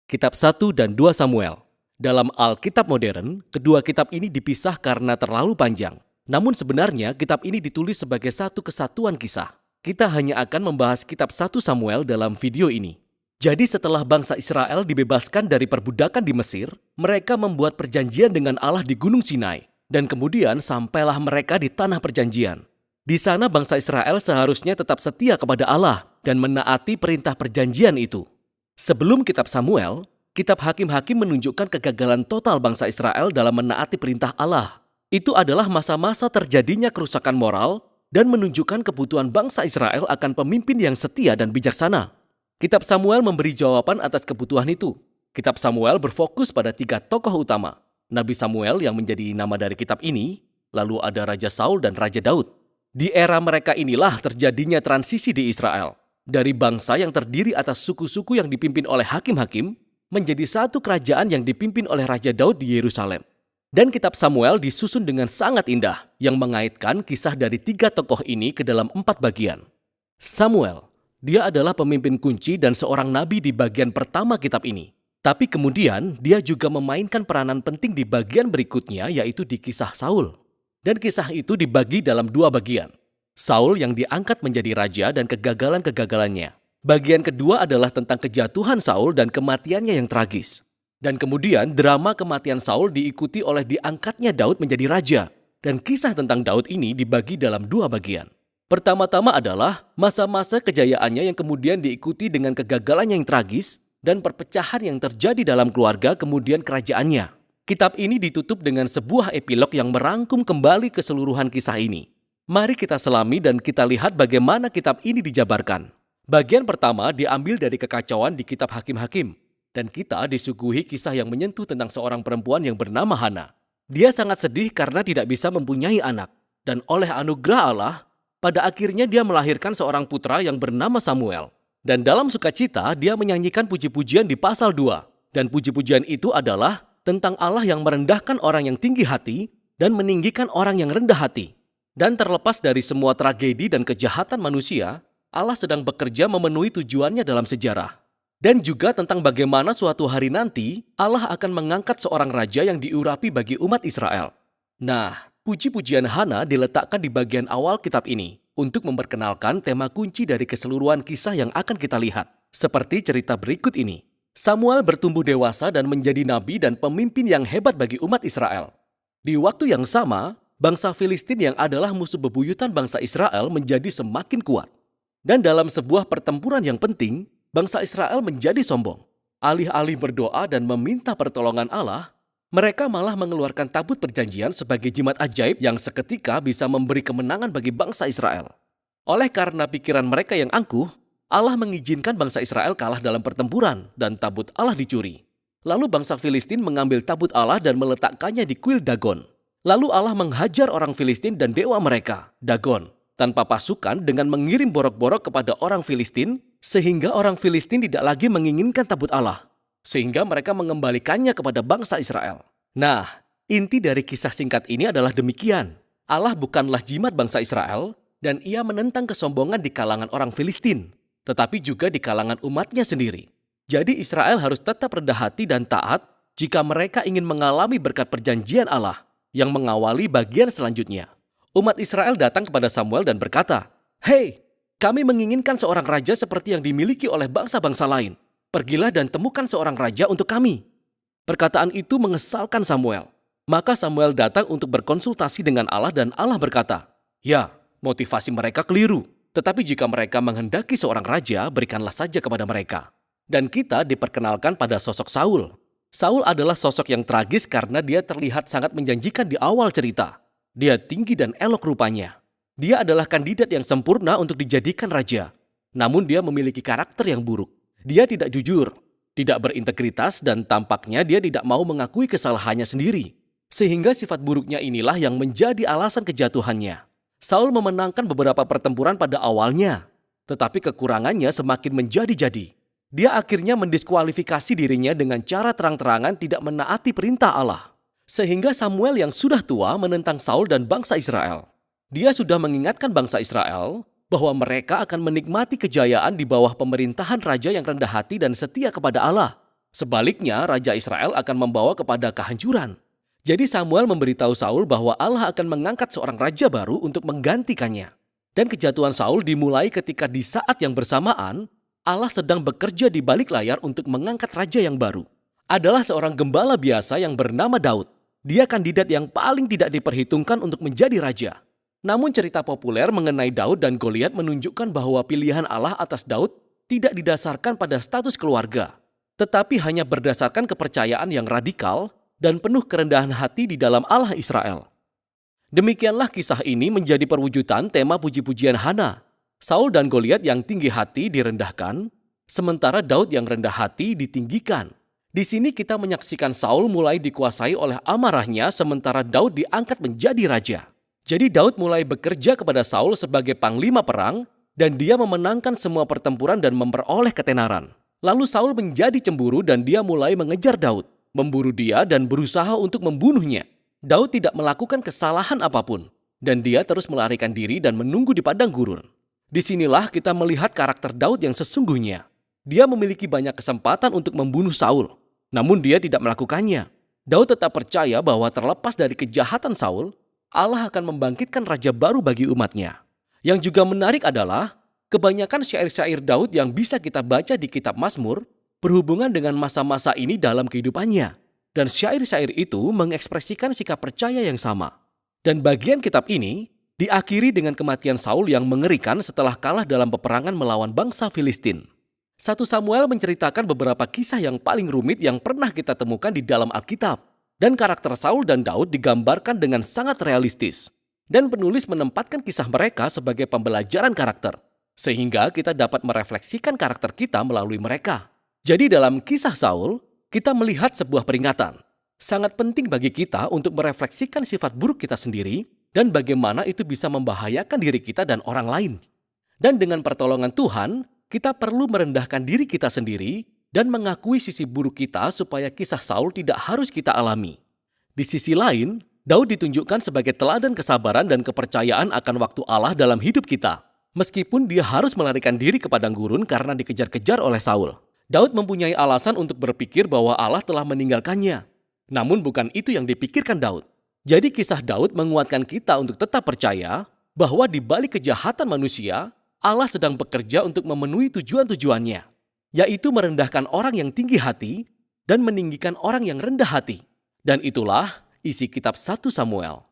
Kitab 1 dan 2 Samuel. Dalam Alkitab modern, kedua kitab ini dipisah karena terlalu panjang. Namun sebenarnya kitab ini ditulis sebagai satu kesatuan kisah. Kita hanya akan membahas kitab 1 Samuel dalam video ini. Jadi setelah bangsa Israel dibebaskan dari perbudakan di Mesir, mereka membuat perjanjian dengan Allah di Gunung Sinai. Dan kemudian sampailah mereka di tanah perjanjian. Di sana bangsa Israel seharusnya tetap setia kepada Allah dan menaati perintah perjanjian itu. Sebelum kitab Samuel, kitab Hakim-Hakim menunjukkan kegagalan total bangsa Israel dalam menaati perintah Allah. Itu adalah masa-masa terjadinya kerusakan moral dan menunjukkan kebutuhan bangsa Israel akan pemimpin yang setia dan bijaksana. Kitab Samuel memberi jawaban atas kebutuhan itu. Kitab Samuel berfokus pada 3 tokoh utama. Nabi Samuel yang menjadi nama dari kitab ini, lalu ada Raja Saul dan Raja Daud. Di era mereka inilah terjadinya transisi di Israel. Dari bangsa yang terdiri atas suku-suku yang dipimpin oleh hakim-hakim, menjadi satu kerajaan yang dipimpin oleh Raja Daud di Yerusalem. Dan kitab Samuel disusun dengan sangat indah, yang mengaitkan kisah dari 3 tokoh ini ke dalam 4 bagian. Samuel, dia adalah pemimpin kunci dan seorang nabi di bagian pertama kitab ini. Tapi kemudian dia juga memainkan peranan penting di bagian berikutnya, yaitu di kisah Saul. Dan kisah itu dibagi dalam 2 bagian. Saul yang diangkat menjadi raja dan kegagalan-kegagalannya. Bagian kedua adalah tentang kejatuhan Saul dan kematiannya yang tragis. Dan kemudian drama kematian Saul diikuti oleh diangkatnya Daud menjadi raja. Dan kisah tentang Daud ini dibagi dalam 2 bagian. Pertama-tama adalah masa-masa kejayaannya yang kemudian diikuti dengan kegagalannya yang tragis dan perpecahan yang terjadi dalam keluarga kemudian kerajaannya. Kitab ini ditutup dengan sebuah epilog yang merangkum kembali keseluruhan kisah ini. Mari kita selami dan kita lihat bagaimana kitab ini dijabarkan. Bagian pertama diambil dari kekacauan di kitab Hakim-Hakim. Dan kita disuguhi kisah yang menyentuh tentang seorang perempuan yang bernama Hana. Dia sangat sedih karena tidak bisa mempunyai anak. Dan oleh anugerah Allah, pada akhirnya dia melahirkan seorang putra yang bernama Samuel. Dan dalam sukacita, dia menyanyikan puji-pujian di pasal 2. Dan puji-pujian itu adalah tentang Allah yang merendahkan orang yang tinggi hati dan meninggikan orang yang rendah hati. Dan terlepas dari semua tragedi dan kejahatan manusia, Allah sedang bekerja memenuhi tujuannya dalam sejarah. Dan juga tentang bagaimana suatu hari nanti Allah akan mengangkat seorang raja yang diurapi bagi umat Israel. Nah, puji-pujian Hana diletakkan di bagian awal kitab ini untuk memperkenalkan tema kunci dari keseluruhan kisah yang akan kita lihat. Seperti cerita berikut ini. Samuel bertumbuh dewasa dan menjadi nabi dan pemimpin yang hebat bagi umat Israel. Di waktu yang sama, bangsa Filistin yang adalah musuh bebuyutan bangsa Israel menjadi semakin kuat. Dan dalam sebuah pertempuran yang penting, bangsa Israel menjadi sombong. Alih-alih berdoa dan meminta pertolongan Allah, mereka malah mengeluarkan tabut perjanjian sebagai jimat ajaib yang seketika bisa memberi kemenangan bagi bangsa Israel. Oleh karena pikiran mereka yang angkuh, Allah mengizinkan bangsa Israel kalah dalam pertempuran dan tabut Allah dicuri. Lalu bangsa Filistin mengambil tabut Allah dan meletakkannya di kuil Dagon. Lalu Allah menghajar orang Filistin dan dewa mereka, Dagon, tanpa pasukan dengan mengirim borok-borok kepada orang Filistin, sehingga orang Filistin tidak lagi menginginkan tabut Allah, sehingga mereka mengembalikannya kepada bangsa Israel. Nah, inti dari kisah singkat ini adalah demikian. Allah bukanlah jimat bangsa Israel, dan ia menentang kesombongan di kalangan orang Filistin, tetapi juga di kalangan umatnya sendiri. Jadi Israel harus tetap rendah hati dan taat jika mereka ingin mengalami berkat perjanjian Allah yang mengawali bagian selanjutnya. Umat Israel datang kepada Samuel dan berkata, "Hei, kami menginginkan seorang raja seperti yang dimiliki oleh bangsa-bangsa lain. Pergilah dan temukan seorang raja untuk kami." Perkataan itu mengesalkan Samuel. Maka Samuel datang untuk berkonsultasi dengan Allah dan Allah berkata, "Ya, motivasi mereka keliru. Tetapi jika mereka menghendaki seorang raja, berikanlah saja kepada mereka." Dan kita diperkenalkan pada sosok Saul. Saul adalah sosok yang tragis karena dia terlihat sangat menjanjikan di awal cerita. Dia tinggi dan elok rupanya. Dia adalah kandidat yang sempurna untuk dijadikan raja. Namun dia memiliki karakter yang buruk. Dia tidak jujur, tidak berintegritas, dan tampaknya dia tidak mau mengakui kesalahannya sendiri. Sehingga sifat buruknya inilah yang menjadi alasan kejatuhannya. Saul memenangkan beberapa pertempuran pada awalnya, tetapi kekurangannya semakin menjadi-jadi. Dia akhirnya mendiskualifikasi dirinya dengan cara terang-terangan tidak menaati perintah Allah. Sehingga Samuel yang sudah tua menentang Saul dan bangsa Israel. Dia sudah mengingatkan bangsa Israel bahwa mereka akan menikmati kejayaan di bawah pemerintahan raja yang rendah hati dan setia kepada Allah. Sebaliknya, Raja Israel akan membawa kepada kehancuran. Jadi Samuel memberitahu Saul bahwa Allah akan mengangkat seorang raja baru untuk menggantikannya. Dan kejatuhan Saul dimulai ketika di saat yang bersamaan, Allah sedang bekerja di balik layar untuk mengangkat raja yang baru. Adalah seorang gembala biasa yang bernama Daud. Dia kandidat yang paling tidak diperhitungkan untuk menjadi raja. Namun cerita populer mengenai Daud dan Goliat menunjukkan bahwa pilihan Allah atas Daud tidak didasarkan pada status keluarga, tetapi hanya berdasarkan kepercayaan yang radikal dan penuh kerendahan hati di dalam Allah Israel. Demikianlah kisah ini menjadi perwujudan tema puji-pujian Hana. Saul dan Goliat yang tinggi hati direndahkan, sementara Daud yang rendah hati ditinggikan. Di sini kita menyaksikan Saul mulai dikuasai oleh amarahnya sementara Daud diangkat menjadi raja. Jadi Daud mulai bekerja kepada Saul sebagai panglima perang dan dia memenangkan semua pertempuran dan memperoleh ketenaran. Lalu Saul menjadi cemburu dan dia mulai mengejar Daud, memburu dia dan berusaha untuk membunuhnya. Daud tidak melakukan kesalahan apapun dan dia terus melarikan diri dan menunggu di padang gurun. Disinilah kita melihat karakter Daud yang sesungguhnya. Dia memiliki banyak kesempatan untuk membunuh Saul, namun dia tidak melakukannya. Daud tetap percaya bahwa terlepas dari kejahatan Saul, Allah akan membangkitkan raja baru bagi umatnya. Yang juga menarik adalah kebanyakan syair-syair Daud yang bisa kita baca di kitab Mazmur berhubungan dengan masa-masa ini dalam kehidupannya. Dan syair-syair itu mengekspresikan sikap percaya yang sama. Dan bagian kitab ini diakhiri dengan kematian Saul yang mengerikan setelah kalah dalam peperangan melawan bangsa Filistin. 1 Samuel menceritakan beberapa kisah yang paling rumit yang pernah kita temukan di dalam Alkitab. Dan karakter Saul dan Daud digambarkan dengan sangat realistis. Dan penulis menempatkan kisah mereka sebagai pembelajaran karakter. Sehingga kita dapat merefleksikan karakter kita melalui mereka. Jadi dalam kisah Saul, kita melihat sebuah peringatan. Sangat penting bagi kita untuk merefleksikan sifat buruk kita sendiri dan bagaimana itu bisa membahayakan diri kita dan orang lain. Dan dengan pertolongan Tuhan, kita perlu merendahkan diri kita sendiri dan mengakui sisi buruk kita supaya kisah Saul tidak harus kita alami. Di sisi lain, Daud ditunjukkan sebagai teladan kesabaran dan kepercayaan akan waktu Allah dalam hidup kita. Meskipun dia harus melarikan diri ke padang gurun karena dikejar-kejar oleh Saul. Daud mempunyai alasan untuk berpikir bahwa Allah telah meninggalkannya. Namun bukan itu yang dipikirkan Daud. Jadi kisah Daud menguatkan kita untuk tetap percaya bahwa di balik kejahatan manusia, Allah sedang bekerja untuk memenuhi tujuan-tujuannya, yaitu merendahkan orang yang tinggi hati dan meninggikan orang yang rendah hati. Dan itulah isi kitab 1 Samuel.